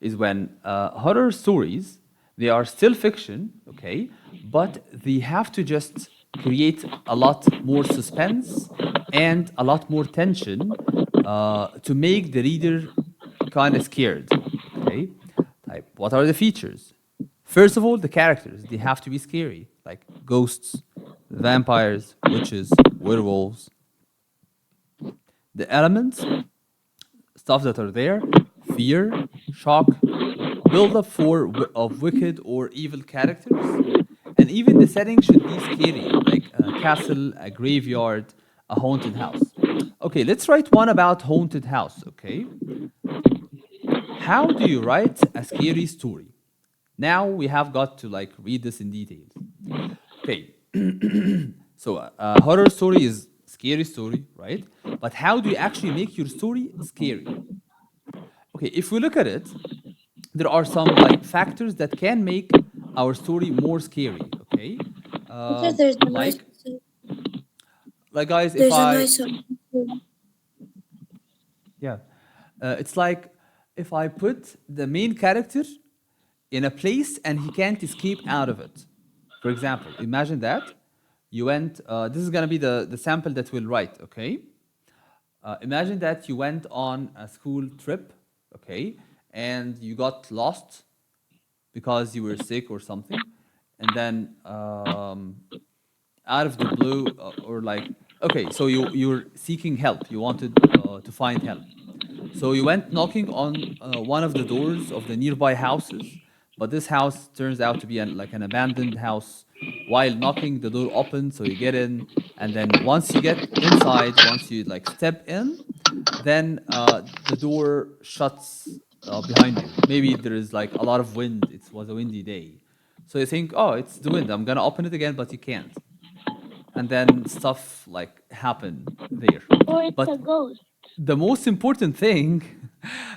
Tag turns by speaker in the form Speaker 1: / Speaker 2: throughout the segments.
Speaker 1: is when horror stories, they are still fiction, okay, but they have to just create a lot more suspense and a lot more tension to make the reader kind of scared, okay. Type, what are the features? First of all, the characters, they have to be scary, like ghosts, vampires, witches, werewolves. The elements, stuff that are there: fear, shock, build up of wicked or evil characters, and even the setting should be scary, like a castle, a graveyard, a haunted house. Okay, let's write one about haunted house. Okay, how do you write a scary story? Now we have got to like read this in details. Okay, so a horror story is scary story, right? But how do you actually make your story scary? Okay, if we look at it, there are some like factors that can make our story more scary. Okay,
Speaker 2: Teacher, there's a nice,
Speaker 1: like guys, if
Speaker 2: there's a
Speaker 1: I
Speaker 2: nice.
Speaker 1: yeah, it's like if I put the main character in a place and he can't escape out of it. For example, imagine that you went. This is gonna be the sample that we'll write. Okay, imagine that you went on a school trip. Okay, and you got lost because you were sick or something, and then out of the blue, or like, okay, so you're seeking help, you wanted to find help, so you went knocking on one of the doors of the nearby houses, but this house turns out to be like an abandoned house. While knocking, the door opens, so you get in, and then once you get inside, once you like step in, then the door shuts behind you. Maybe there is like a lot of wind. It was a windy day, so you think, oh, it's the wind. I'm gonna open it again, but you can't, and then stuff like happen there.
Speaker 2: Or it's a
Speaker 1: But
Speaker 2: ghost.
Speaker 1: the most important thing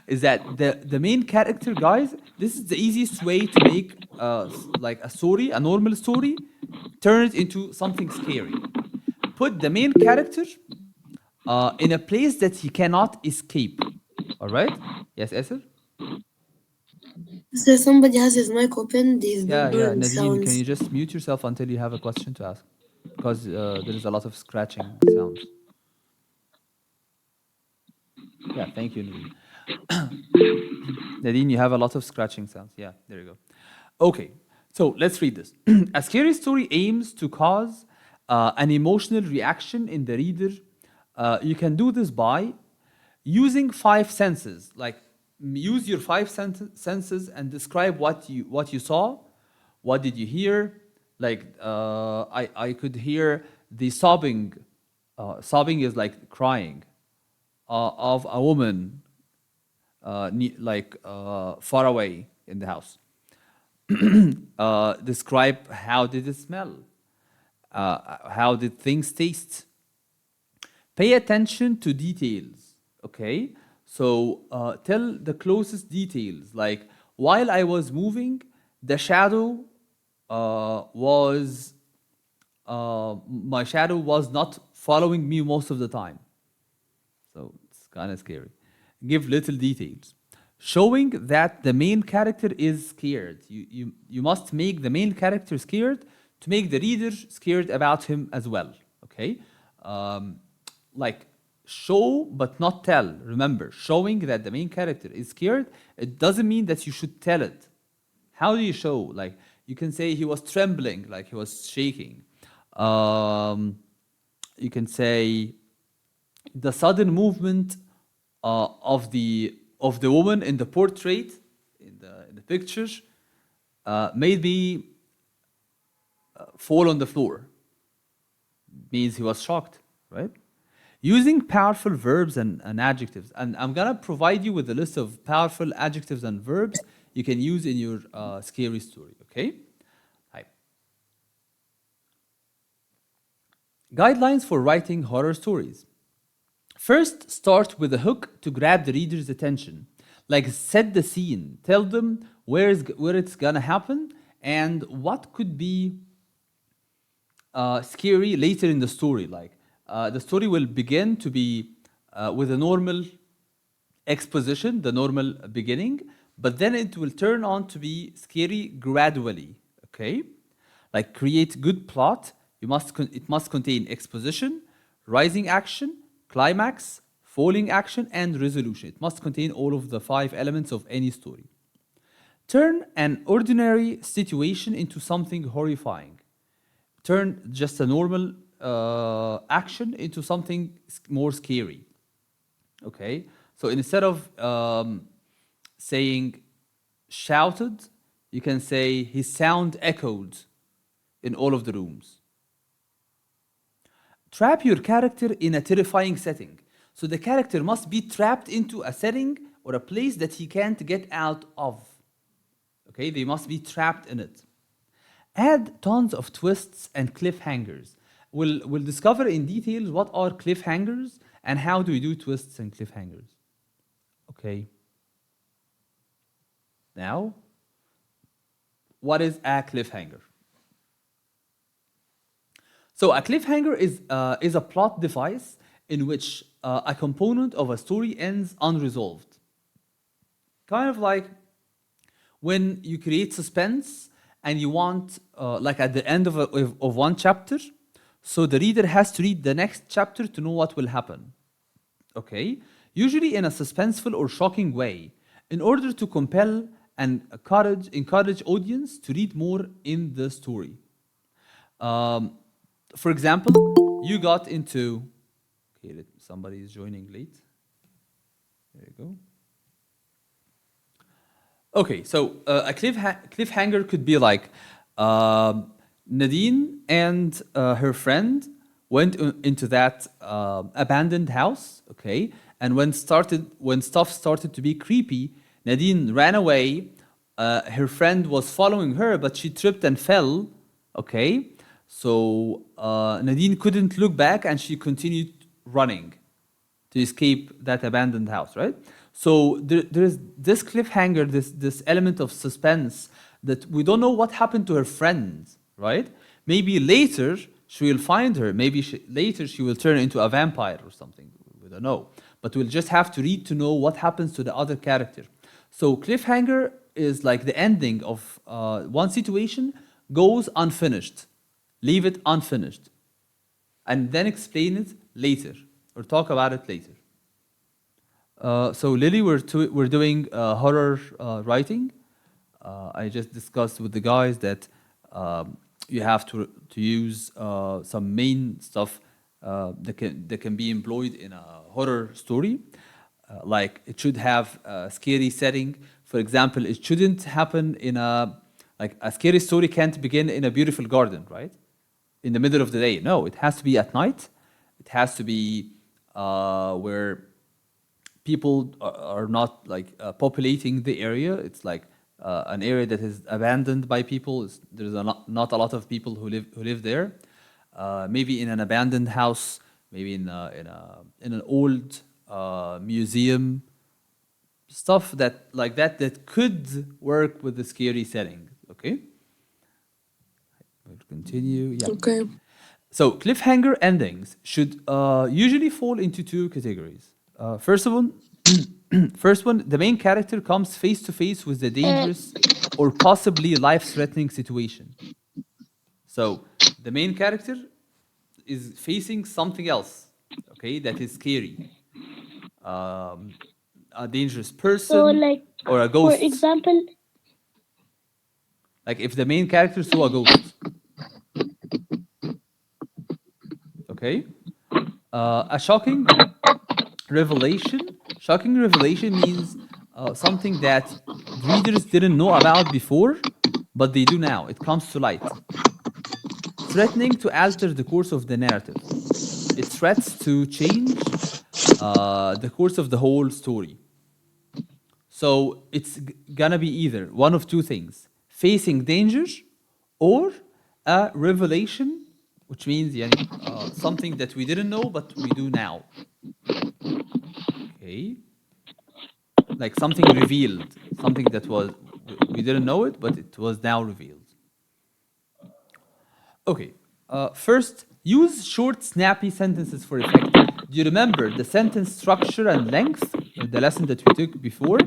Speaker 1: is that the main character, guys, this is the easiest way to make like a story, a normal story, turn it into something scary. Put the main character in a place that he cannot escape. All right? Yes, Esther?
Speaker 2: So somebody has his mic open. These
Speaker 1: Yeah, yeah.
Speaker 2: bird
Speaker 1: Nadine, can
Speaker 2: sounds.
Speaker 1: you just mute yourself until you have a question to ask? Because there is a lot of scratching sounds. Yeah, thank you, Nadine. Nadine, you have a lot of scratching sounds. Yeah, there you go. Okay, so let's read this. A scary story aims to cause an emotional reaction in the reader. You can do this by using five senses. Like, use your five senses and describe what you saw. What did you hear? Like, I could hear the sobbing. Sobbing is like crying of a woman, like far away in the house. Describe how did it smell? How did things taste? Pay attention to details. Okay, so tell the closest details. Like, while I was moving, the shadow was my shadow was not following me most of the time. So it's kind of scary. Give little details, showing that the main character is scared. You must make the main character scared to make the reader scared about him as well. Okay, um, like, show but not tell. Remember, showing that the main character is scared, it doesn't mean that you should tell it. How do you show? Like, you can say he was trembling, like he was shaking. Um, you can say the sudden movement of the woman in the portrait, in the pictures, made me fall on the floor. Means he was shocked, right? Using powerful verbs and adjectives, and I'm gonna provide you with a list of powerful adjectives and verbs you can use in your scary story. Okay. Hi. Guidelines for writing horror stories. First, start with a hook to grab the reader's attention. Like, set the scene. Tell them where it's gonna happen and what could be scary later in the story. Like, the story will begin to be with a normal exposition, the normal beginning, but then it will turn on to be scary gradually. Okay, like create good plot. It must contain exposition, rising action, climax, falling action, and resolution. It must contain all of the five elements of any story. Turn an ordinary situation into something horrifying. Turn just a normal action into something more scary. Okay, so instead of saying shouted, you can say his sound echoed in all of the rooms. Trap your character in a terrifying setting. So the character must be trapped into a setting or a place that he can't get out of. Okay, they must be trapped in it. Add tons of twists and cliffhangers. We'll discover in detail what are cliffhangers and how do we do twists and cliffhangers. Okay. Now, what is a cliffhanger? So a cliffhanger is a plot device in which a component of a story ends unresolved. Kind of like when you create suspense and you want, like at the end of one chapter, so the reader has to read the next chapter to know what will happen. Okay? Usually in a suspenseful or shocking way, in order to compel and encourage audience to read more in the story. For example, you got into. Okay, somebody is joining late. There you go. Okay, so a cliffhanger could be like Nadine and her friend went into that abandoned house. Okay, and when stuff started to be creepy, Nadine ran away. Her friend was following her, but she tripped and fell. Okay, so Nadine couldn't look back, and she continued running to escape that abandoned house. Right. So there is this cliffhanger, this element of suspense that we don't know what happened to her friend. Right. Maybe later she will find her. Maybe later she will turn into a vampire or something. We don't know. But we'll just have to read to know what happens to the other character. So cliffhanger is like the ending of one situation goes unfinished. Leave it unfinished. And then explain it later or talk about it later. So Lily, we're doing horror writing. I just discussed with the guys that you have to use some main stuff that can be employed in a horror story. Like it should have a scary setting. For example, it shouldn't happen in a scary story can't begin in a beautiful garden, right? In the middle of the day. No, it has to be at night. It has to be where people are not like populating the area. It's like an area that is abandoned by people. There's not a lot of people who live there. Maybe in an abandoned house. Maybe in an old museum. Stuff that could work with the scary setting. Okay. We'll continue. Yeah.
Speaker 2: Okay.
Speaker 1: So cliffhanger endings should usually fall into two categories. First one, the main character comes face to face with the dangerous or possibly life-threatening situation. So the main character is facing something else, okay, that is scary. A dangerous person
Speaker 3: So, like,
Speaker 1: or a
Speaker 3: for
Speaker 1: ghost.
Speaker 3: example,
Speaker 1: Like if the main character saw a ghost. Okay? A shocking revelation. Shocking revelation means something that readers didn't know about before, but they do now. It comes to light. Threatening to alter the course of the narrative. It threats to change the course of the whole story. So it's gonna be either one of two things: facing danger or a revelation, which means something that we didn't know but we do now. Okay, like something revealed, something that we didn't know it but it was now revealed. Okay, first, use short, snappy sentences for effect. Do you remember the sentence structure and length, the lesson that we took before?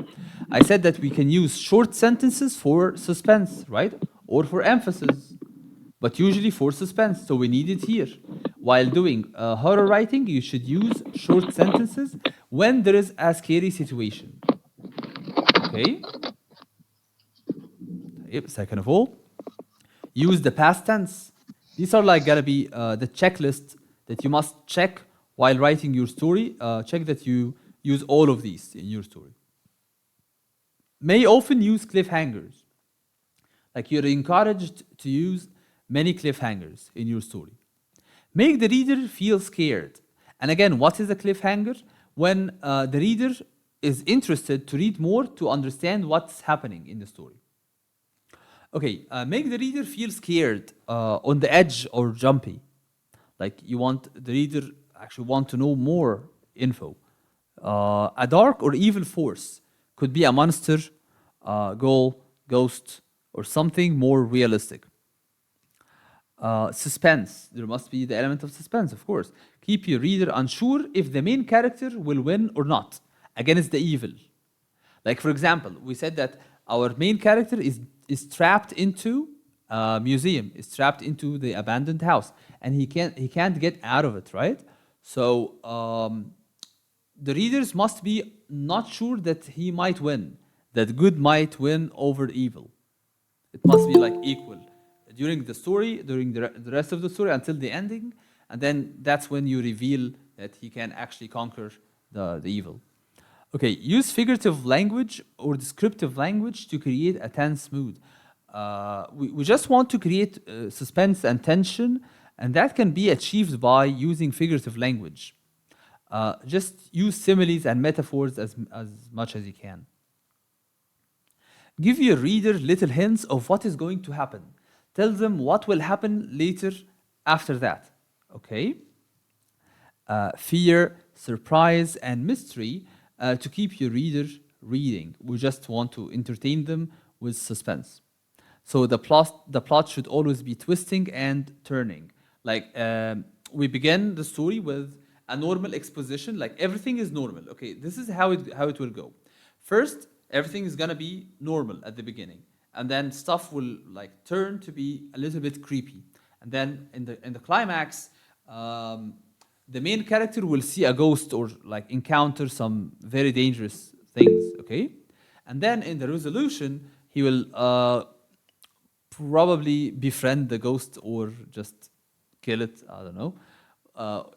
Speaker 1: I said that we can use short sentences for suspense, right? Or for emphasis, but usually for suspense. So we need it here. While doing horror writing, you should use short sentences when there is a scary situation. Okay? Yep, second of all, use the past tense. These are like gonna be the checklist that you must check while writing your story. Check that you use all of these in your story. May often use cliffhangers. Like you're encouraged to use many cliffhangers in your story. Make the reader feel scared. And again, what is a cliffhanger? When the reader is interested to read more to understand what's happening in the story. Okay, make the reader feel scared, on the edge or jumpy. Like you want the reader actually want to know more info. A dark or evil force could be a monster, ghoul, ghost, or something more realistic. Suspense. There must be the element of suspense, of course. Keep your reader unsure if the main character will win or not against the evil. Like, for example, we said that our main character is trapped into a museum, is trapped into the abandoned house, and he can't get out of it, right? So the readers must be not sure that he might win, that good might win over evil. It must be like equal during the story, during the rest of the story until the ending, and then that's when you reveal that he can actually conquer the evil. Okay, use figurative language or descriptive language to create a tense mood. We just want to create suspense and tension, and that can be achieved by using figurative language. Just use similes and metaphors as much as you can. Give your reader little hints of what is going to happen. Tell them what will happen later after that. Okay? Fear, surprise, and mystery to keep your reader reading. We just want to entertain them with suspense. So the plot should always be twisting and turning. Like we begin the story with a normal exposition, like everything is normal. Okay, this is how it will go. First, everything is gonna be normal at the beginning, and then stuff will like turn to be a little bit creepy, and then in the climax, the main character will see a ghost or like encounter some very dangerous things. Okay, and then in the resolution, he will probably befriend the ghost or just kill it. I don't know,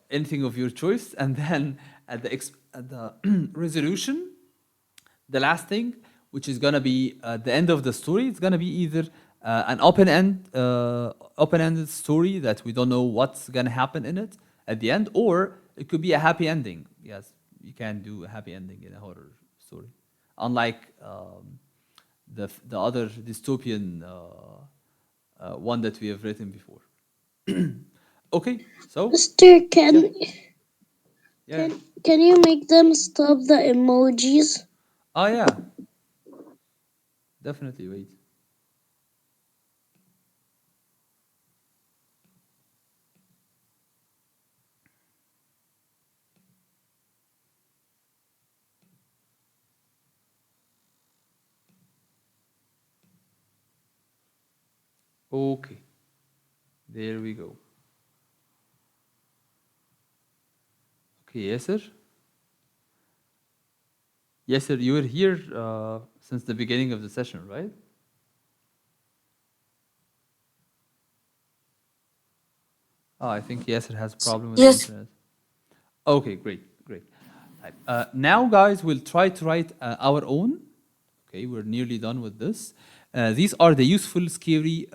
Speaker 1: anything of your choice. And then at the resolution, the last thing, which is gonna be the end of the story, it's gonna be either an open-ended story that we don't know what's gonna happen in it at the end, or it could be a happy ending. Yes, you can do a happy ending in a horror story, unlike the other dystopian one that we have written before. Okay, so
Speaker 2: Mister, can
Speaker 1: yeah,
Speaker 2: can you make them stop the emojis?
Speaker 1: oh yeah, definitely. Wait. Okay, there we go. Okay, yes, sir. Yes, sir. You were here since the beginning of the session, right? Oh, I think Yasser has a problem with the
Speaker 2: Yes.
Speaker 1: internet. Okay, great, great. Now, guys, we'll try to write our own. Okay, we're nearly done with this. These are the useful, scary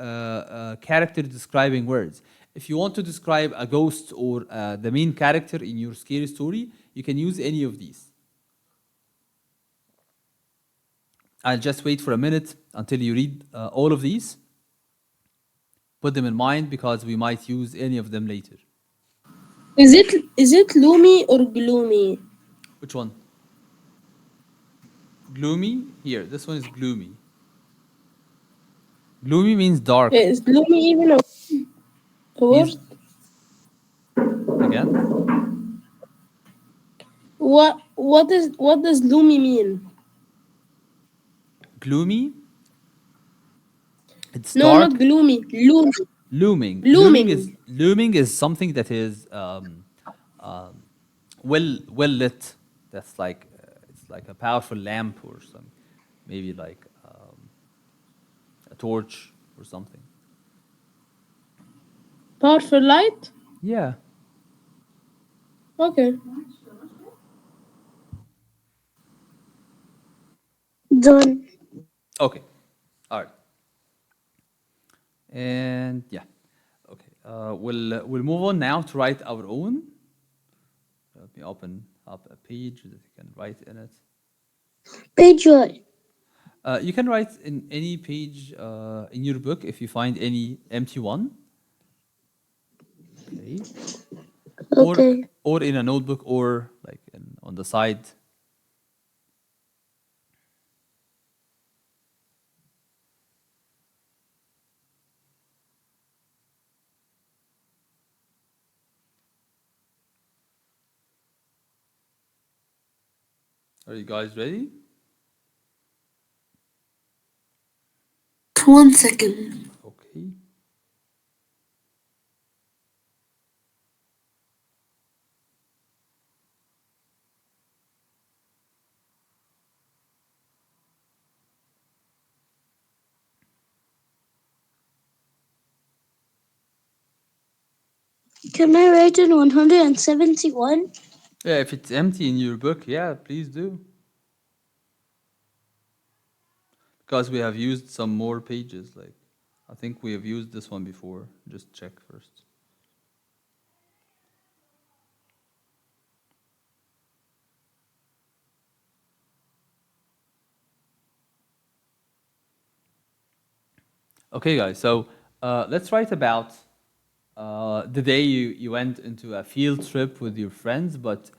Speaker 1: character describing words. If you want to describe a ghost or the main character in your scary story, you can use any of these. I'll just wait for a minute until you read all of these. Put them in mind because we might use any of them later.
Speaker 2: Is it Loomy or Gloomy?
Speaker 1: Which one? Gloomy? Here, this one is gloomy. Gloomy means dark.
Speaker 2: Is Gloomy even a word?
Speaker 1: Means again?
Speaker 2: What does Loomy mean?
Speaker 1: gloomy. It's
Speaker 3: No, not
Speaker 1: dark.
Speaker 3: gloomy. Looming.
Speaker 1: Looming.
Speaker 3: Looming.
Speaker 1: Looming is something that is well lit. That's like it's like a powerful lamp or some, maybe like a torch or something.
Speaker 3: Powerful light.
Speaker 1: Yeah.
Speaker 3: Okay.
Speaker 2: Done.
Speaker 1: Okay. All right. And yeah. Okay. We'll move on now to write our own. Let me open up a page that you can write in it.
Speaker 2: Page what?
Speaker 1: You can write in any page in your book if you find any empty one. Okay. Or
Speaker 2: Okay.
Speaker 1: or in a notebook or like on the side. Are you guys ready?
Speaker 3: 1 second.
Speaker 1: Okay.
Speaker 2: Can I write in 171?
Speaker 1: Yeah, if it's empty in your book, yeah, please do. Because we have used some more pages. Like, I think we have used this one before. Just check first. Okay, guys. So let's write about the day you went into a field trip with your friends, but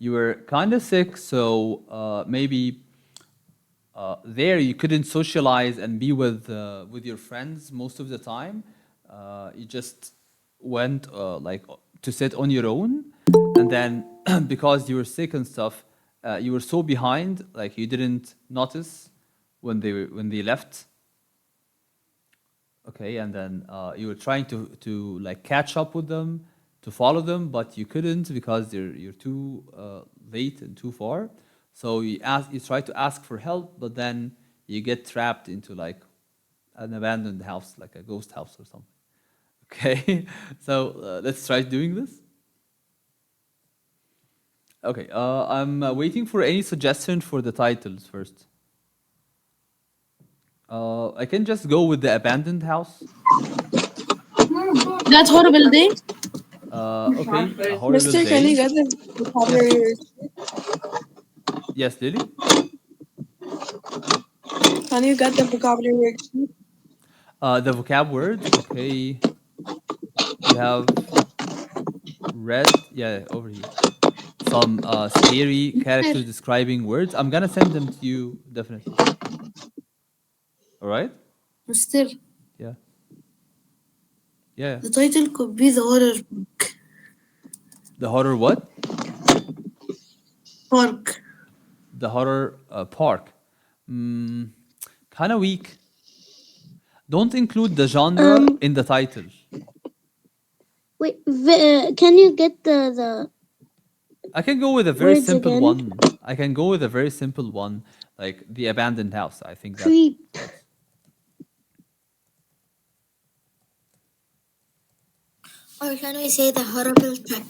Speaker 1: you were kind of sick, so maybe there you couldn't socialize and be with your friends most of the time. You just went like to sit on your own, and then because you were sick and stuff, you were so behind, like you didn't notice when they left. Okay, and then you were trying to like catch up with them, to follow them, but you couldn't because you're too late and too far. So you try to ask for help, but then you get trapped into like an abandoned house, like a ghost house or something. Okay, so let's try doing this. Okay, I'm waiting for any suggestion for the titles first. I can just go with the abandoned house.
Speaker 3: That horrible day.
Speaker 1: Okay, a horrible
Speaker 3: Mister, can you
Speaker 1: day.
Speaker 3: get the vocabulary?
Speaker 1: Yes, Lily.
Speaker 3: Can you get the vocabulary worksheet?
Speaker 1: The vocab word. Okay, we have read. Yeah, over here. Some scary character describing words. I'm gonna send them to you definitely. All right.
Speaker 3: Mister,
Speaker 1: Yeah. Yeah.
Speaker 3: the title could be the horror
Speaker 1: The horror what?
Speaker 3: park.
Speaker 1: The horror park. Mm, kind of weak. Don't include the genre
Speaker 2: Um,
Speaker 1: in the title.
Speaker 2: Wait, can you get the
Speaker 1: I can go with a very
Speaker 2: words
Speaker 1: simple
Speaker 2: again?
Speaker 1: one. I can go with a very simple one, like the abandoned house. I think that
Speaker 2: Creep.
Speaker 1: that's
Speaker 3: Or can we say the horrible trap?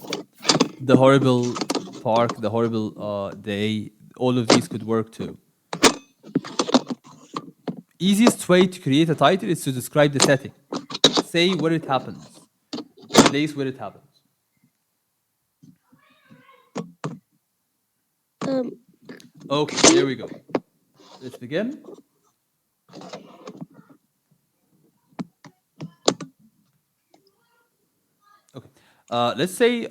Speaker 1: the horrible park, the horrible day. All of these could work too. Easiest way to create a title is to describe the setting. Say where it happens, the place where it happens.
Speaker 2: Um,
Speaker 1: Okay, there we go. Let's begin. Okay, let's say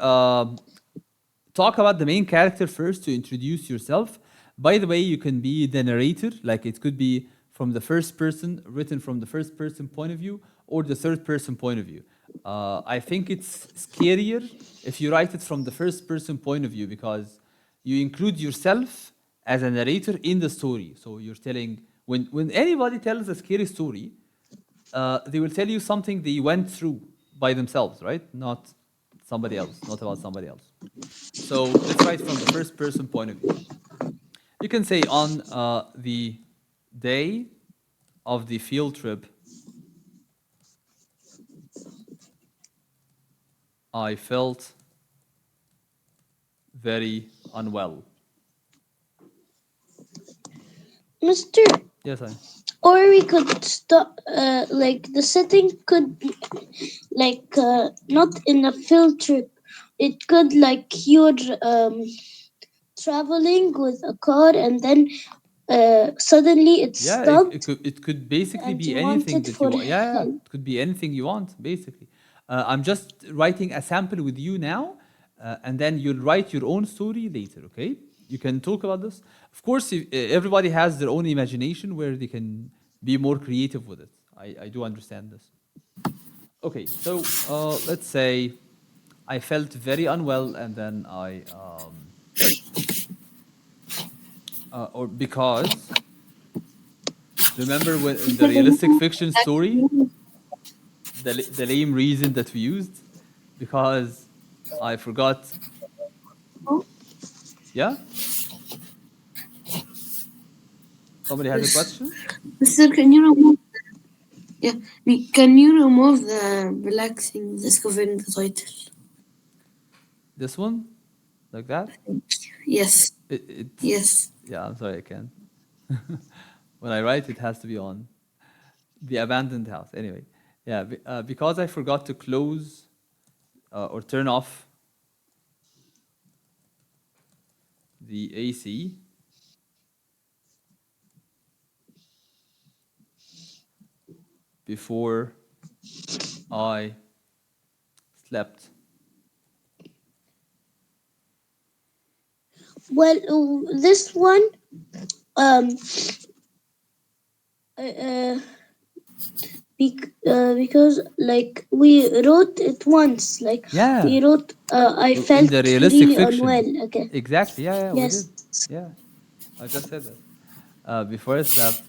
Speaker 1: talk about the main character first to introduce yourself. By the way, you can be the narrator, like it could be from the first person, written from the first person point of view, or the third person point of view. I think it's scarier if you write it from the first person point of view because you include yourself as a narrator in the story. So you're telling when anybody tells a scary story, they will tell you something they went through by themselves, right? Not somebody else, not about somebody else. So let's write from the first person point of view. You can say on the day of the field trip, I felt very unwell.
Speaker 2: Mister,
Speaker 1: Yes, I.
Speaker 2: or we could stop. Like the setting could be like not in a field trip. It could like you're traveling with a car and then suddenly it
Speaker 1: Yeah,
Speaker 2: stopped
Speaker 1: it could basically
Speaker 2: and
Speaker 1: be
Speaker 2: you
Speaker 1: anything
Speaker 2: wanted
Speaker 1: that you
Speaker 2: for
Speaker 1: want. Yeah, yeah,
Speaker 2: help.
Speaker 1: it could be anything you want, basically. I'm just writing a sample with you now, and then you'll write your own story later, okay? You can talk about this. Of course, if, everybody has their own imagination where they can be more creative with it. I do understand this. Okay, so let's say I felt very unwell, and then or because, remember when in the realistic fiction story, the lame reason that we used, because I forgot. Yeah, somebody has a
Speaker 3: Yes.
Speaker 1: question.
Speaker 3: Mister, can you remove? Yeah, can you remove the relaxing discovering the title?
Speaker 1: This one, like that.
Speaker 3: Yes.
Speaker 1: It's
Speaker 3: Yes.
Speaker 1: yeah. I'm sorry, I can't. When I write, it has to be on the abandoned house. Anyway, yeah, because I forgot to close or turn off the AC before I slept.
Speaker 2: Well, this one, um, uh, because like we wrote it once, like
Speaker 1: Yeah,
Speaker 2: we wrote, I
Speaker 1: in the
Speaker 2: felt
Speaker 1: realistic
Speaker 2: really
Speaker 1: fiction.
Speaker 2: unwell. Okay.
Speaker 1: Exactly. Yeah, yeah, we did.
Speaker 2: Yes.
Speaker 1: Yeah, I just said that. Before I slept,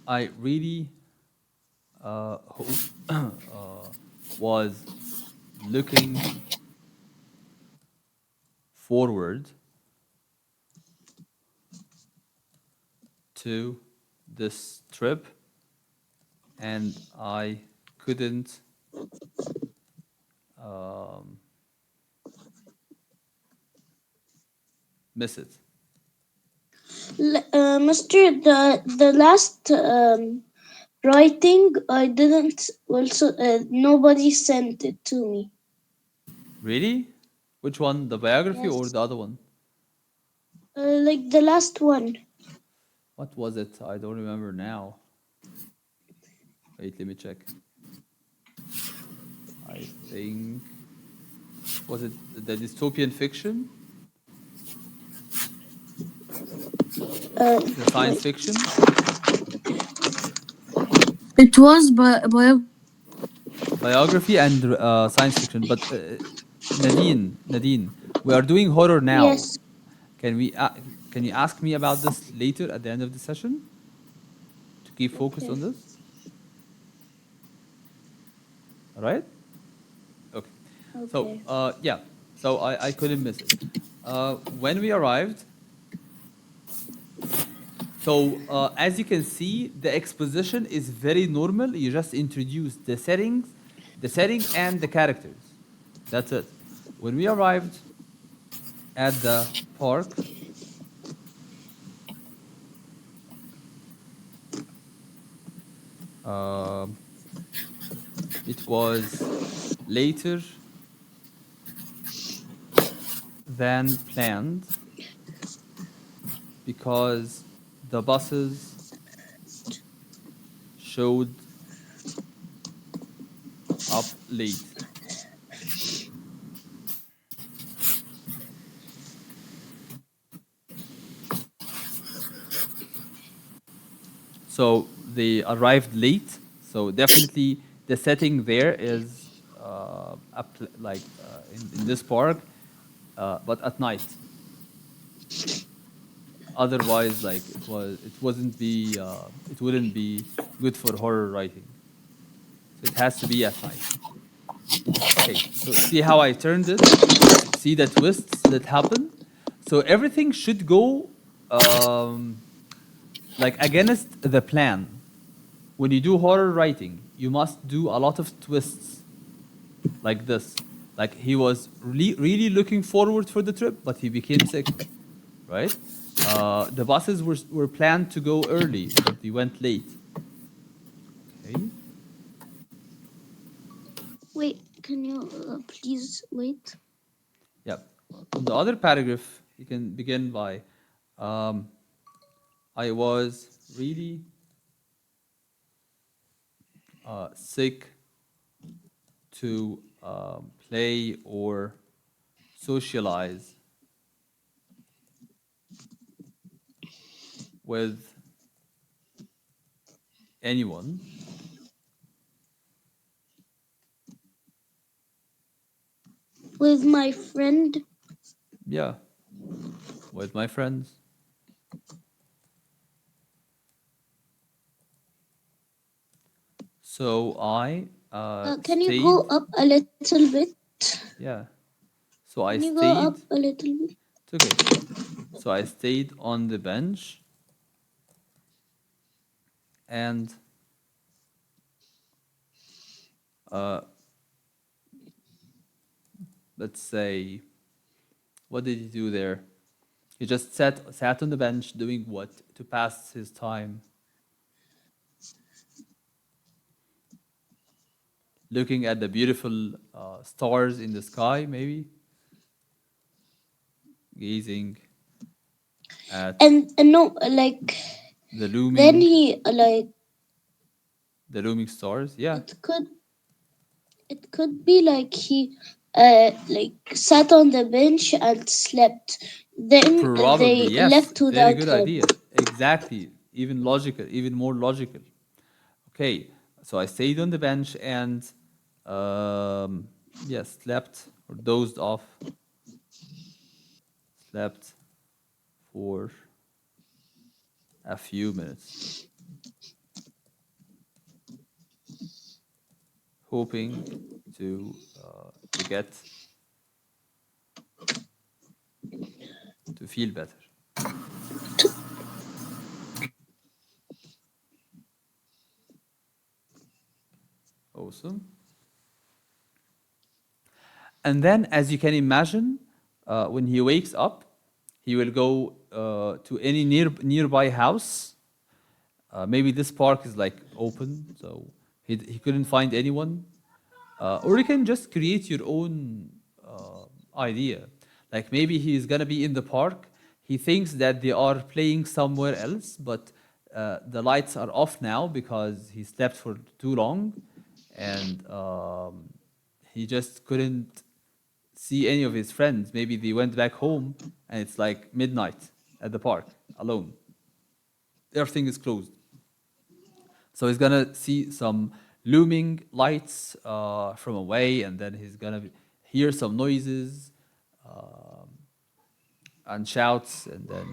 Speaker 1: I really was looking forward to this trip, and I couldn't um, miss it.
Speaker 2: Mister, the last writing I didn't also nobody sent it to me.
Speaker 1: Really? Which one? The biography or
Speaker 2: Yes.
Speaker 1: the other one?
Speaker 2: Like the last one.
Speaker 1: What was it? I don't remember now. Wait, let me check. I think, was it the dystopian fiction? The science
Speaker 2: Wait.
Speaker 1: fiction?
Speaker 3: It was by
Speaker 1: Biography and science fiction. But Nadine, we are doing horror now.
Speaker 2: Yes.
Speaker 1: Can we? Can you ask me about this later at the end of the session to keep focused
Speaker 2: Okay.
Speaker 1: on this? All right. Okay. So
Speaker 2: Okay.
Speaker 1: yeah. So I couldn't miss it. When we arrived, so as you can see, the exposition is very normal. You just introduce the settings, the setting, and the characters. That's it. When we arrived at the park, um, it was later than planned because the buses showed up late. So they arrived late. So definitely the setting there is like in this park, but at night. Otherwise, like it wouldn't be good for horror writing. So it has to be at night. Okay, so see how I turned it? See the twists that happen? So everything should go like against the plan. When you do horror writing, you must do a lot of twists like this. Like he was really looking forward for the trip, but he became sick, right? The buses were planned to go early, but they went late. Okay.
Speaker 2: Wait, can you please wait?
Speaker 1: Yeah. On the other paragraph, you can begin by, um, I was really sick to play or socialize with anyone.
Speaker 2: With my friend.
Speaker 1: Yeah, with my friends. So I
Speaker 2: Can you go
Speaker 1: stayed.
Speaker 2: up a little bit?
Speaker 1: Yeah. So I
Speaker 2: Can you go up
Speaker 1: stayed.
Speaker 2: a little bit?
Speaker 1: It's okay. So I stayed on the bench and uh, let's say, what did he do there? He just sat on the bench doing what to pass his time, looking at the beautiful stars in the sky, maybe gazing at
Speaker 2: And no, like
Speaker 1: the
Speaker 2: then
Speaker 1: looming
Speaker 2: he
Speaker 1: the looming stars. Yeah,
Speaker 2: it could it could be like he like sat on the bench and slept. Then
Speaker 1: probably
Speaker 2: they
Speaker 1: yes.
Speaker 2: left
Speaker 1: Very
Speaker 2: without
Speaker 1: good
Speaker 2: him.
Speaker 1: idea. Exactly. Even logical. Even more logical. Okay, so I stayed on the bench and yeah, slept or dozed off. Slept for a few minutes, hoping to get to feel better. Awesome. And then, as you can imagine, when he wakes up, he will go to any nearby house. Maybe this park is like open, so he couldn't find anyone. Or you can just create your own idea. Like maybe he's gonna be in the park. He thinks that they are playing somewhere else, but the lights are off now because he slept for too long, and he just couldn't see any of his friends. Maybe they went back home, and it's like midnight at the park alone. Everything is closed. So he's gonna see some looming lights from away, and then he's gonna hear some noises and shouts, and then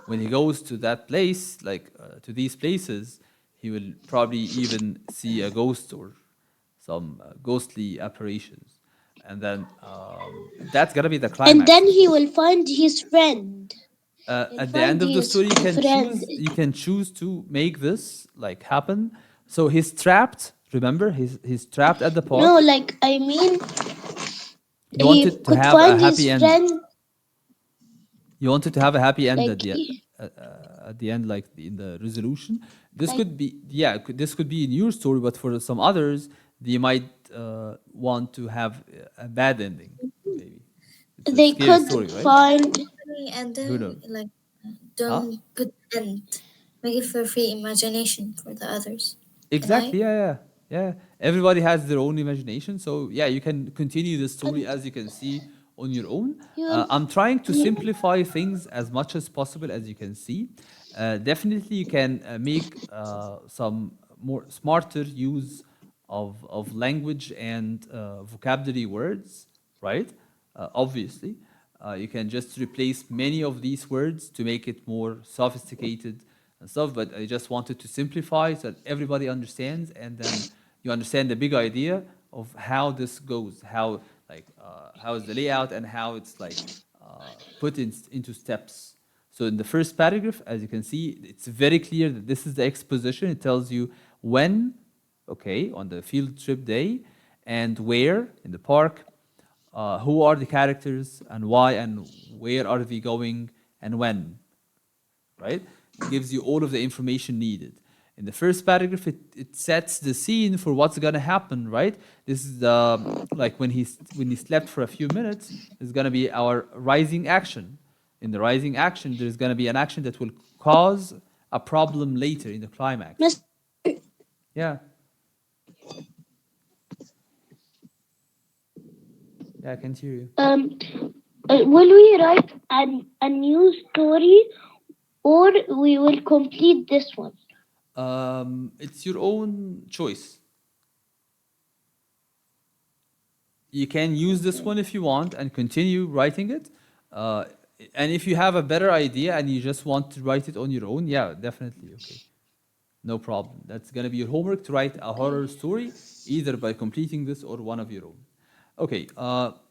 Speaker 1: when he goes to that place, like to these places, he will probably even see a ghost or some ghostly apparitions, and then that's gonna be the
Speaker 2: And
Speaker 1: climax.
Speaker 2: then he will find his friend. He'll
Speaker 1: At the end
Speaker 2: find
Speaker 1: of the
Speaker 2: his
Speaker 1: story,
Speaker 2: friend.
Speaker 1: you can choose to make this like happen. So he's trapped. Remember, he's trapped at the
Speaker 2: No,
Speaker 1: park.
Speaker 2: like I mean,
Speaker 1: You
Speaker 2: he
Speaker 1: wanted to
Speaker 2: could
Speaker 1: have a
Speaker 2: find
Speaker 1: happy
Speaker 2: his
Speaker 1: end.
Speaker 2: friend.
Speaker 1: You wanted to have a happy end
Speaker 2: Like
Speaker 1: at the end, like in the resolution. This
Speaker 2: like
Speaker 1: could be yeah. This could be in your story, but for some others, they might want to have a bad ending. Maybe it's a
Speaker 2: they
Speaker 1: scary
Speaker 2: could
Speaker 1: story, right?
Speaker 2: find.
Speaker 3: Any
Speaker 1: Who
Speaker 3: ending,
Speaker 1: knows?
Speaker 3: like
Speaker 1: Huh?
Speaker 3: don't put end. Make it for free imagination for the others. Can I?
Speaker 1: Exactly. Yeah. Everybody has their own imagination, so yeah, you can continue the story
Speaker 2: And
Speaker 1: as you can see on your own.
Speaker 2: he will.
Speaker 1: I'm trying to
Speaker 2: He,
Speaker 1: simplify things as much as possible, as you can see. Definitely, you can make some more smarter use of language and vocabulary words, right? Obviously. You can just replace many of these words to make it more sophisticated and stuff. But I just wanted to simplify so that everybody understands, and then you understand the big idea of how this goes, how is the layout, and how it's put into steps. So in the first paragraph, as you can see, it's very clear that this is the exposition. It tells you when, okay, on the field trip day, and where in the park, who are the characters, and why, and where are they going, and when, right? It gives you all of the information needed. In the first paragraph, it sets the scene for what's gonna happen, right? This is the like when he slept for a few minutes. Is gonna be our rising action. In the rising action, there's gonna be an action that will cause a problem later in the climax.
Speaker 2: Miss,
Speaker 1: Yeah. Yeah, I can hear you.
Speaker 2: will we write a new story, or we will complete this one?
Speaker 1: It's your own choice. You can use this one if you want and continue writing it. Uh, and if you have a better idea and you just want to write it on your own, yeah, definitely, okay. No problem. That's gonna be your homework to write a horror story, either by completing this or one of your own. Okay,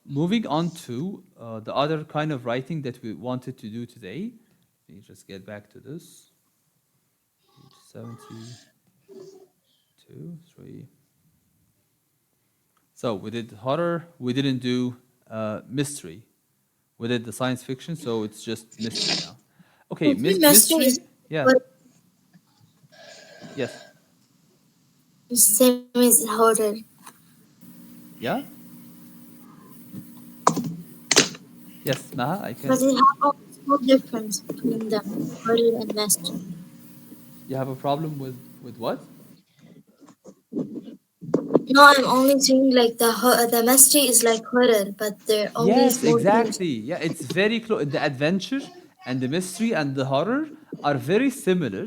Speaker 1: moving on to the other kind of writing that we wanted to do today. Let me just get back to this. Page 72, 3. So we did horror, we didn't do mystery. We did the science fiction, so it's just mystery now. Okay,
Speaker 3: Mystery is
Speaker 1: mystery, yeah,
Speaker 3: what
Speaker 1: yes,
Speaker 3: is same as horror.
Speaker 1: yeah, yes, Maha, I can.
Speaker 3: But it has no difference between them, horror and mystery.
Speaker 1: You have a problem with what?
Speaker 3: No, I'm only saying like the mystery is like horror, but they're only
Speaker 1: Yes,
Speaker 3: small things.
Speaker 1: exactly. Yeah, it's very close. The adventure and the mystery and the horror are very similar,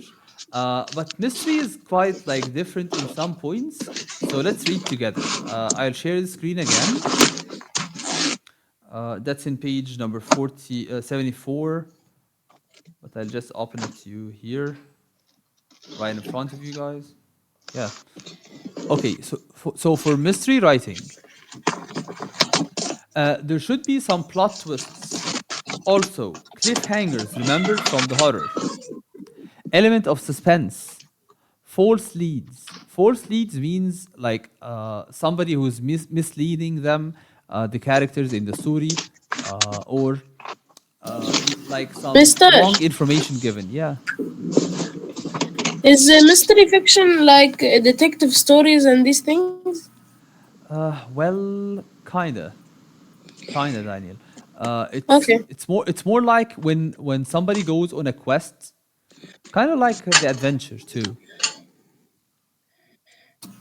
Speaker 1: but mystery is quite like different in some points. So let's read together. I'll share the screen again. That's in page number 74, but I'll just open it to you here, right in front of you guys. Yeah. Okay, so for mystery writing, there should be some plot twists. Also, cliffhangers, remember, from the horror. Element of suspense. False leads. False leads means like somebody who's misleading them, the characters in the story, or like some
Speaker 4: Mister,
Speaker 1: wrong information given. Yeah.
Speaker 4: is mystery fiction like detective stories and these things?
Speaker 1: Well, kinda, Daniel.
Speaker 4: Okay.
Speaker 1: It's more like when somebody goes on a quest, kind of like the adventure too.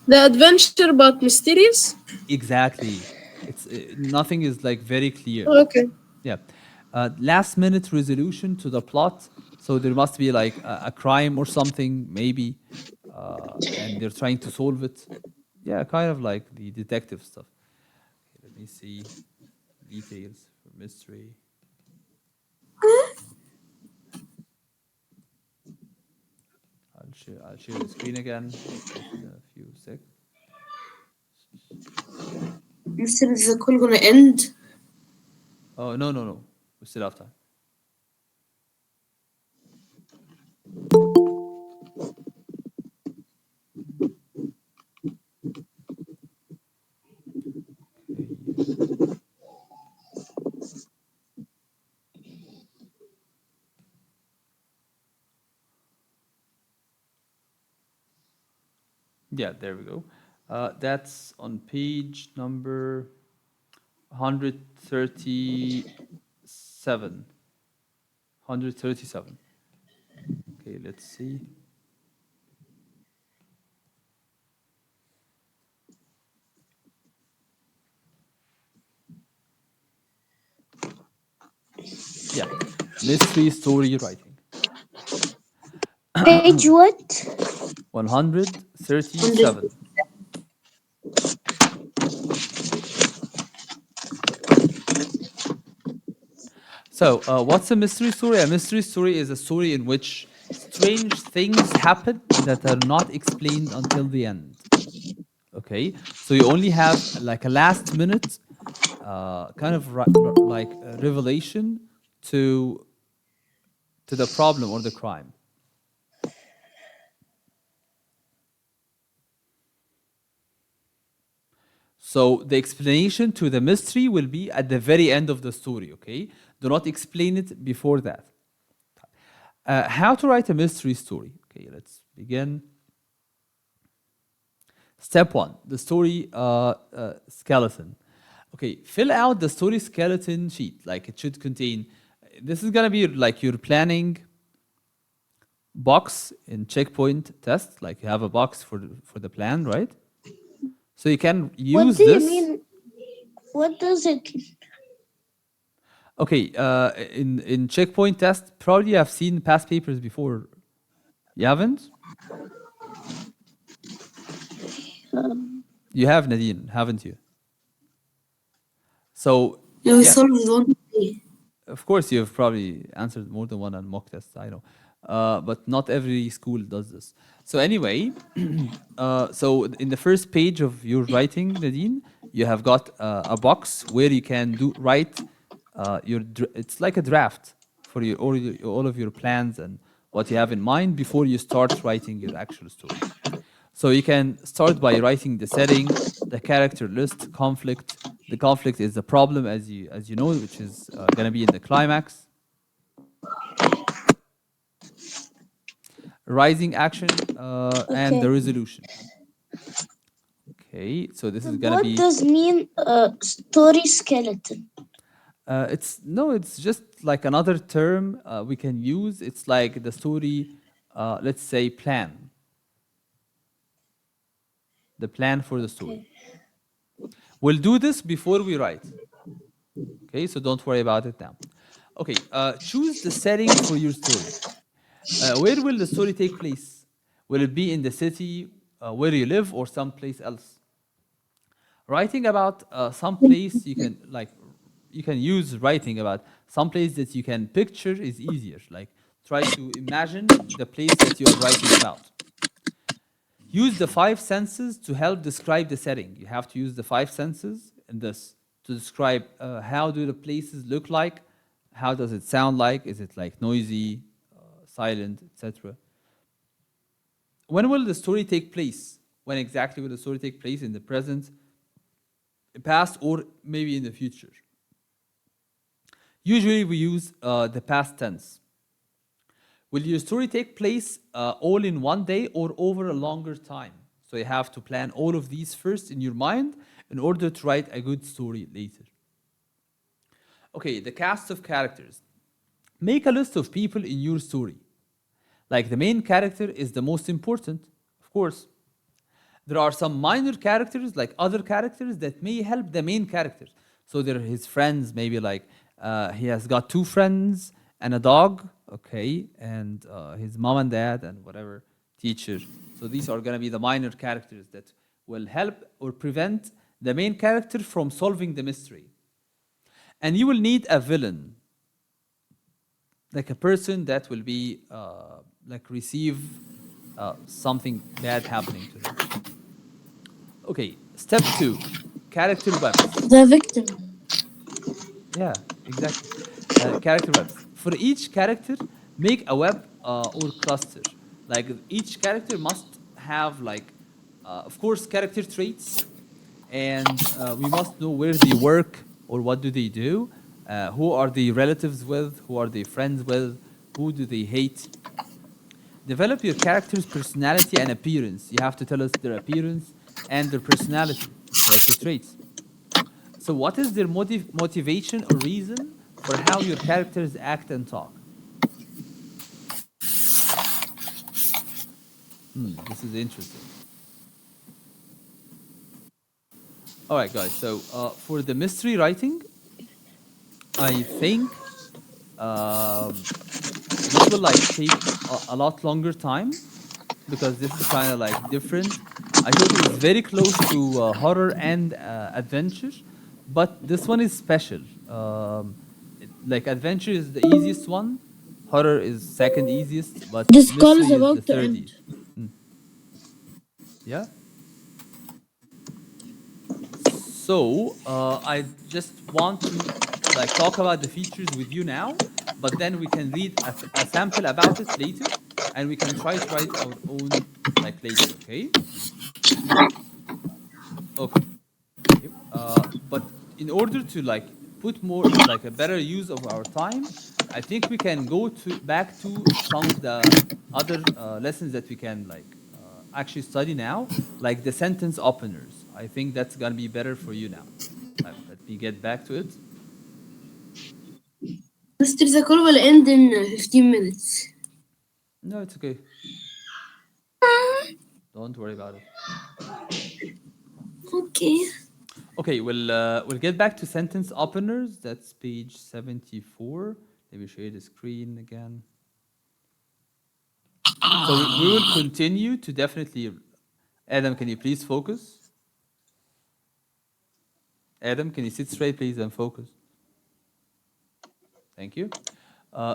Speaker 4: The adventure but mysterious?
Speaker 1: Exactly. It's nothing is like very clear.
Speaker 4: Okay.
Speaker 1: Yeah. Last minute resolution to the plot. So there must be like a crime or something, maybe, and they're trying to solve it. Yeah, kind of like the detective stuff. Okay, let me see details for mystery. I'll share the screen again. Just in a few seconds.
Speaker 3: Mystery is the call gonna end.
Speaker 1: Oh no. We still have time. Okay. Yeah, there we go. That's on page number 137. 137. Okay, let's see. Yeah, mystery story writing.
Speaker 2: Page what?
Speaker 1: 137. So, what's a mystery story? A mystery story is a story in which strange things happen that are not explained until the end. Okay, so you only have like a last minute kind of like a revelation to the problem or the crime. So the explanation to the mystery will be at the very end of the story, okay? Do not explain it before that. How to write a mystery story? Okay, let's begin. Step one, the story skeleton. Okay, fill out the story skeleton sheet. Like it should contain, this is gonna be like your planning box in checkpoint test. Like you have a box for the plan, right? So you can
Speaker 2: What
Speaker 1: use
Speaker 2: do you
Speaker 1: this.
Speaker 2: mean? What does it?
Speaker 1: Okay, in checkpoint test, probably you have seen past papers before. You haven't? You have, Nadine, haven't you? So,
Speaker 3: No, we
Speaker 1: yeah,
Speaker 3: solved one today.
Speaker 1: of course you've probably answered more than one on mock tests, I know. But not every school does this. So anyway, so in the first page of your writing, Nadine, you have got a box where you can write it's like a draft for all of your plans and what you have in mind before you start writing your actual story. So you can start by writing the setting, the character list, conflict. The conflict is the problem, as you know, which is going to be in the climax. Rising action and the
Speaker 2: Okay.
Speaker 1: resolution. Okay, so this is going to
Speaker 2: What
Speaker 1: be.
Speaker 2: does mean story skeleton?
Speaker 1: It's just like another term we can use. It's like the story, let's say, plan. The plan for the story. We'll do this before we write. Okay, so don't worry about it now. Okay, choose the setting for your story. Where will the story take place? Will it be in the city where you live or someplace else? Writing about some place you can use writing about some place that you can picture is easier. Like try to imagine the place that you are writing about. Use the five senses to help describe the setting. You have to use the five senses in this to describe how do the places look like, how does it sound like, is it like noisy, silent, etc. When will the story take place? When exactly will the story take place? In the present, past, or maybe in the future? Usually we use the past tense. Will your story take place all in one day or over a longer time? So you have to plan all of these first in your mind in order to write a good story later. Okay, the cast of characters. Make a list of people in your story. Like the main character is the most important, of course. There are some minor characters, like other characters, that may help the main character. So there are his friends, maybe like he has got two friends and a dog, okay, and his mom and dad and whatever teacher. So these are going to be the minor characters that will help or prevent the main character from solving the mystery. And you will need a villain, like a person that will be like receive something bad happening to them. Okay, step 2, character webs.
Speaker 3: The victim.
Speaker 1: Yeah, exactly. Character webs. For each character, make a web or cluster. Like each character must have like, of course, character traits, and we must know where they work or what do they do, who are they relatives with, who are they friends with, who do they hate. Develop your character's personality and appearance. You have to tell us their appearance and their personality, character traits. So, what is their motivation or reason for how your characters act and talk? This is interesting. All right, guys. So, for the mystery writing, I think this will like take a lot longer time because this is kind of like different. I thought it was very close to horror and adventure, but this one is special. like adventure is the easiest one, horror is second easiest, but
Speaker 4: This call is
Speaker 1: mystery is the
Speaker 4: about to
Speaker 1: third
Speaker 4: end.
Speaker 1: easiest. Mm. Yeah. So I just want to like talk about the features with you now, but then we can read a sample about it later, and we can try to write our own like later. Okay. Okay. Okay. But in order to like put more like a better use of our time, I think we can go to back to some of the other lessons that we can like actually study now, like the sentence openers. I think that's gonna be better for you now. Let me get back to it.
Speaker 3: Mr. The call will end in 15 minutes.
Speaker 1: No, it's okay. Don't worry about it.
Speaker 3: Okay.
Speaker 1: Okay, we'll get back to sentence openers. That's page 74. Let me share the screen again. So we will continue to definitely. Adam, can you please focus? Adam, can you sit straight, please, and focus? Thank you.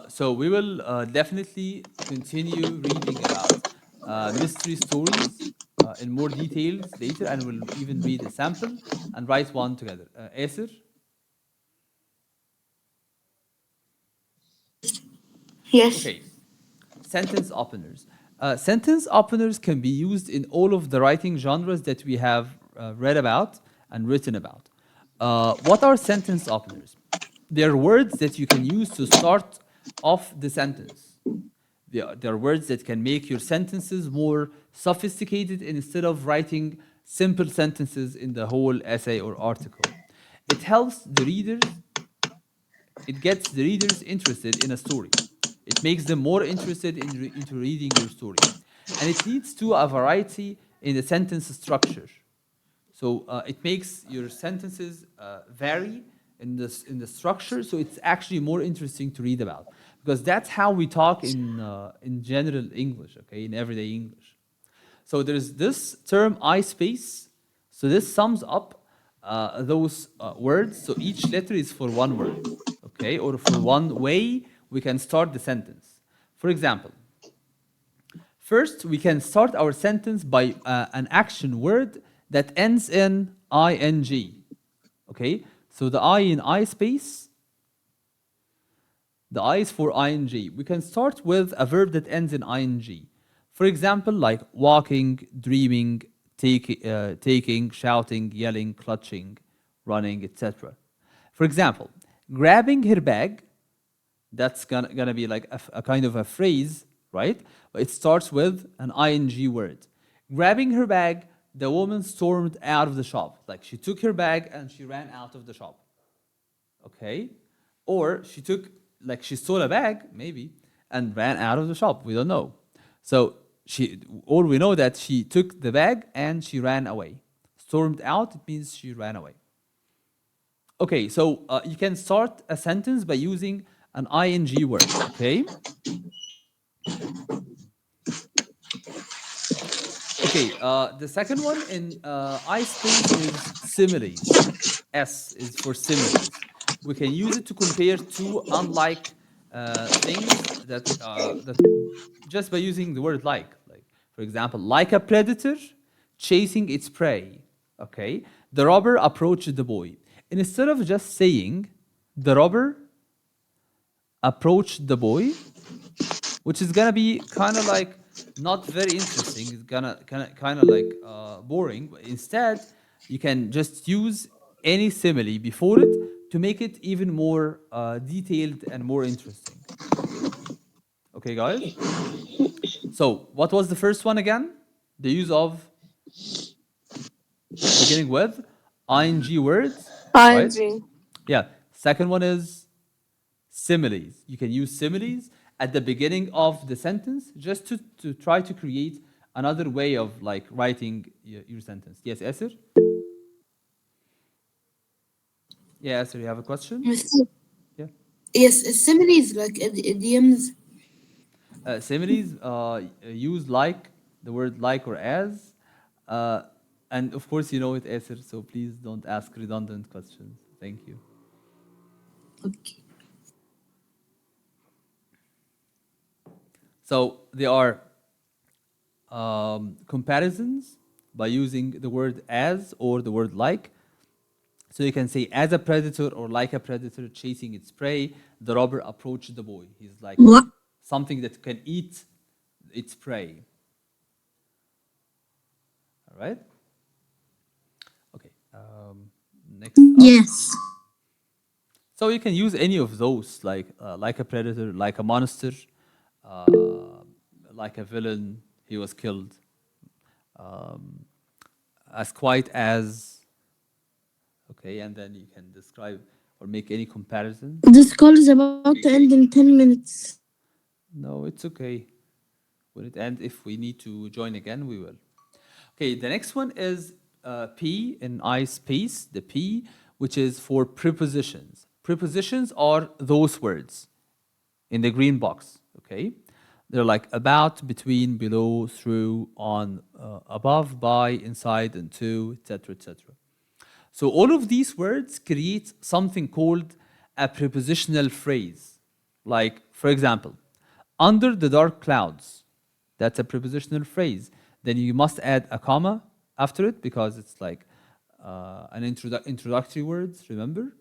Speaker 1: So we will definitely continue reading about mystery stories in more details later, and we'll even read a sample and write one together. Asir?
Speaker 3: Yes.
Speaker 1: Okay. Sentence openers. Sentence openers can be used in all of the writing genres that we have read about and written about. What are sentence openers? They're words that you can use to start off the sentence. They are words that can make your sentences more sophisticated instead of writing simple sentences in the whole essay or article. It helps the readers, it gets the readers interested in a story. It makes them more interested into reading your story. And it leads to a variety in the sentence structure. So it makes your sentences vary in the structure, so it's actually more interesting to read about because that's how we talk in general English, okay, in everyday English. So there's this term I space. So this sums up those words. So each letter is for one word, okay, or for one way we can start the sentence. For example, first we can start our sentence by an action word that ends in ing. Okay, so the I in I space, the I is for ing. We can start with a verb that ends in ing. For example, like walking, dreaming, taking, shouting, yelling, clutching, running, etc. For example, grabbing her bag, that's gonna be like a kind of a phrase, right? It starts with an ing word. Grabbing her bag, the woman stormed out of the shop. Like she took her bag and she ran out of the shop. Okay? Or she took, like she stole a bag, maybe, and ran out of the shop. We don't know. So all we know that she took the bag and she ran away. Stormed out, it means she ran away. Okay, so you can start a sentence by using an ing word, okay? Okay, the second one in I space is similes. S is for similes. We can use it to compare two unlike things that just by using the word like. Like, for example, like a predator chasing its prey. Okay, the robber approached the boy. Instead of just saying the robber approached the boy, which is gonna be kind of like not very interesting. It's gonna kind of like boring. But instead, you can just use any simile before it to make it even more detailed and more interesting. Okay, guys. So, what was the first one again? The use of beginning with ing words, right?
Speaker 4: ING.
Speaker 1: Yeah. Second one is similes. You can use similes at the beginning of the sentence just to try to create another way of like writing your sentence. Yes, Esir? Yeah, Esir, you have a question?
Speaker 3: Mr.
Speaker 1: Yeah.
Speaker 3: Yes, similes like idioms.
Speaker 1: Similes use like, the word like or as. Uh, and of course, you know it, Esir, so please don't ask redundant questions. Thank you.
Speaker 3: Okay.
Speaker 1: So they are comparisons by using the word as or the word like. So you can say, as a predator or like a predator chasing its prey, the robber approached the boy. He's like
Speaker 3: What?
Speaker 1: something that can eat its prey. All right? Okay. Next up.
Speaker 3: Yes.
Speaker 1: So you can use any of those, like a predator, like a monster, uh, like a villain. He was killed. As quiet as. Okay, and then you can describe or make any comparison.
Speaker 3: This call is about to end in 10 minutes.
Speaker 1: No, it's okay. When it ends, if we need to join again, we will. Okay, the next one is P in I space, the P, which is for prepositions. Prepositions are those words in the green box, okay? They're like about, between, below, through, on, above, by, inside, and to, etc., etc. So all of these words create something called a prepositional phrase. Like, for example, under the dark clouds. That's a prepositional phrase. Then you must add a comma after it because it's like an introductory words, remember?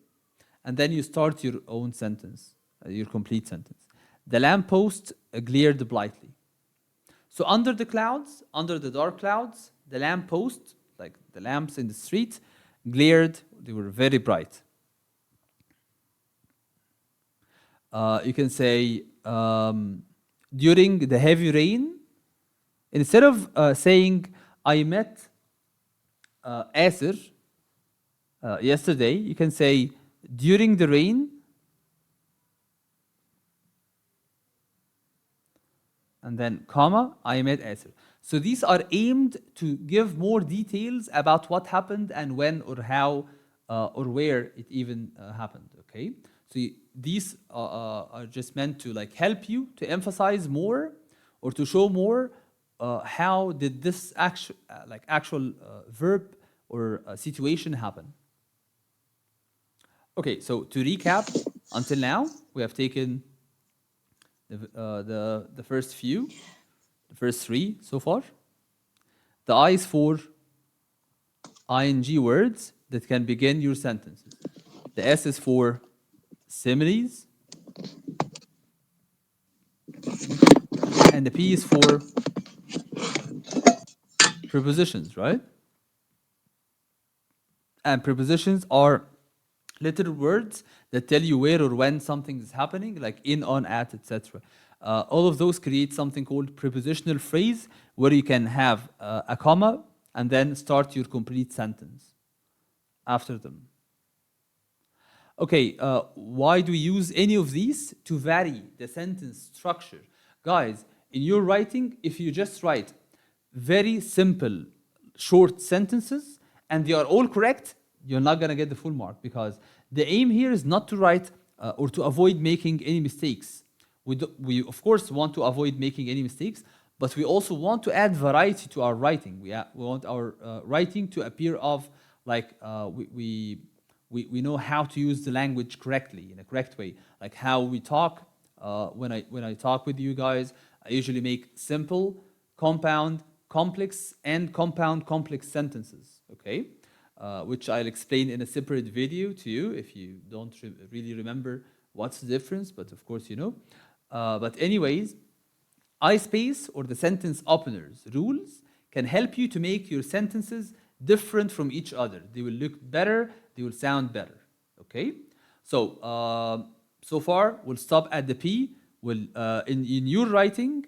Speaker 1: And then you start your own sentence, your complete sentence. The lamppost glared brightly. So under the clouds, under the dark clouds, the lamppost, like the lamps in the street, glared, they were very bright. You can say, during the heavy rain, instead of saying, I met Asir yesterday, you can say, during the rain, and then comma, I met Asir. So these are aimed to give more details about what happened and when or how or where it even happened, okay? So these are just meant to like help you to emphasize more or to show more how did this actual verb or situation happen. Okay, so to recap, until now we have taken the first few, the first three so far. The I is for ing words that can begin your sentences. The S is for similes. And the P is for prepositions, right? And prepositions are little words that tell you where or when something is happening, like in, on, at, etc. All of those create something called prepositional phrase, where you can have a comma and then start your complete sentence after them. Okay, why do we use any of these? To vary the sentence structure. Guys, in your writing, if you just write very simple, short sentences and they are all correct, you're not gonna get the full mark, because the aim here is not to write or to avoid making any mistakes. We of course want to avoid making any mistakes, but we also want to add variety to our writing. We want our writing to appear of like we know how to use the language correctly, in a correct way, like how we talk. When I talk with you guys, I usually make simple, compound, complex, and compound complex sentences. Okay. Which I'll explain in a separate video to you if you don't really remember what's the difference, but of course you know. But anyways, iSpace, or the sentence openers rules, can help you to make your sentences different from each other. They will look better, they will sound better, okay? So, so far, we'll stop at the P. In your writing,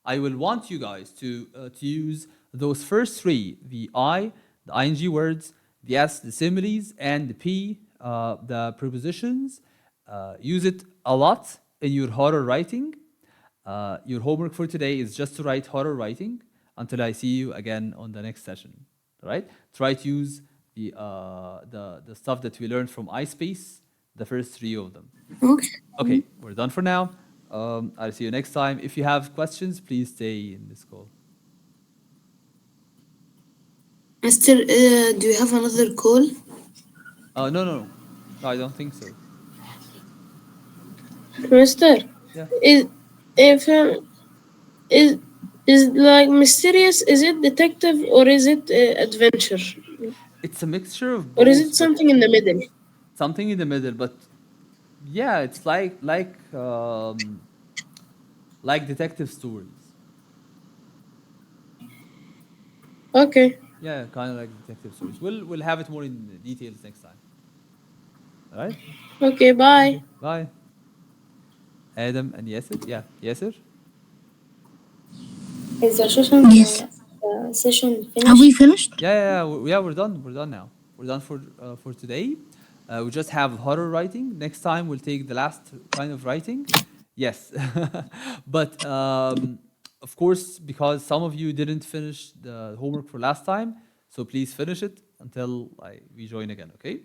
Speaker 1: I will want you guys to use those first three, the I, the ing words, the S, the similes, and the P, the prepositions. Use it a lot in your horror writing. Your homework for today is just to write horror writing until I see you again on the next session. All right? Try to use the stuff that we learned from iSpace, the first three of them.
Speaker 3: Okay.
Speaker 1: Okay, we're done for now. I'll see you next time. If you have questions, please stay in this call.
Speaker 3: Mister, do you have another call?
Speaker 1: No, I don't think so.
Speaker 4: Mister,
Speaker 1: Yeah.
Speaker 4: if is like mysterious? Is it detective or is it adventure?
Speaker 1: It's a mixture of
Speaker 4: Or is
Speaker 1: both,
Speaker 4: it
Speaker 1: but
Speaker 4: something in the middle?
Speaker 1: something in the middle. But yeah, it's like detective stories.
Speaker 4: Okay.
Speaker 1: Yeah, kind of like detective stories. We'll have it more in details next time. All right.
Speaker 4: Okay, bye.
Speaker 1: Okay. Bye. Adam and Yasser. Yeah, Yasser.
Speaker 3: Is the session
Speaker 2: Yes.
Speaker 3: session
Speaker 2: Have we
Speaker 3: finished?
Speaker 2: finished?
Speaker 1: Yeah. We're done. We're done now. We're done for today. We just have horror writing. Next time we'll take the last kind of writing. Yes, but of course, because some of you didn't finish the homework for last time, so please finish it until we join again. Okay.